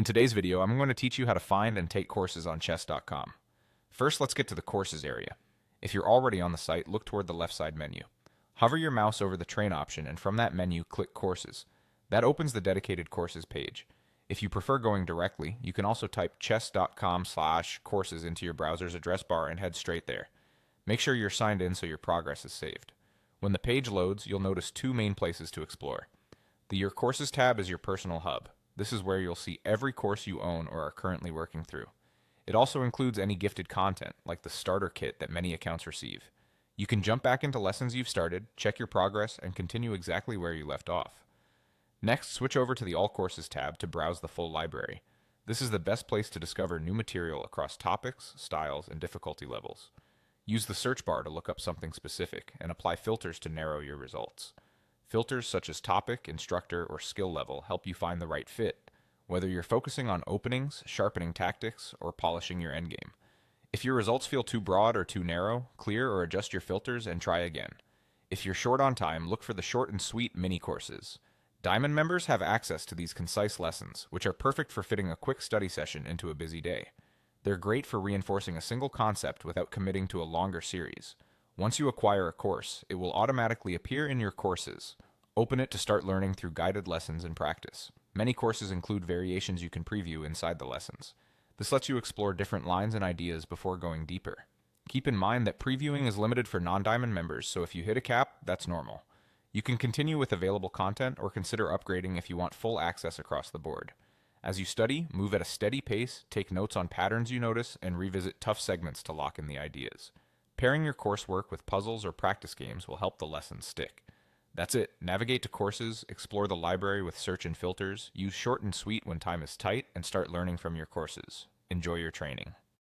In today's video, I'm going to teach you how to find and take courses on chess.com. First, let's get to the courses area. If you're already on the site, look toward the left side menu. Hover your mouse over the train option, and from that menu, click Courses. That opens the dedicated courses page. If you prefer going directly, you can also type chess.com/courses into your browser's address bar and head straight there. Make sure you're signed in so your progress is saved. When the page loads, you'll notice two main places to explore. The Your Courses tab is your personal hub. This is where you'll see every course you own or are currently working through. It also includes any gifted content, like the starter kit that many accounts receive. You can jump back into lessons you've started, check your progress, and continue exactly where you left off. Next, switch over to the All Courses tab to browse the full library. This is the best place to discover new material across topics, styles, and difficulty levels. Use the search bar to look up something specific, and apply filters to narrow your results. Filters such as topic, instructor, or skill level help you find the right fit, whether you're focusing on openings, sharpening tactics, or polishing your endgame. If your results feel too broad or too narrow, clear or adjust your filters and try again. If you're short on time, look for the short and sweet mini courses. Diamond members have access to these concise lessons, which are perfect for fitting a quick study session into a busy day. They're great for reinforcing a single concept without committing to a longer series. Once you acquire a course, it will automatically appear in your courses. Open it to start learning through guided lessons and practice. Many courses include variations you can preview inside the lessons. This lets you explore different lines and ideas before going deeper. Keep in mind that previewing is limited for non-diamond members, so if you hit a cap, that's normal. You can continue with available content or consider upgrading if you want full access across the board. As you study, move at a steady pace, take notes on patterns you notice, and revisit tough segments to lock in the ideas. Pairing your coursework with puzzles or practice games will help the lessons stick. That's it. Navigate to courses, explore the library with search and filters, use short and sweet when time is tight, and start learning from your courses. Enjoy your training.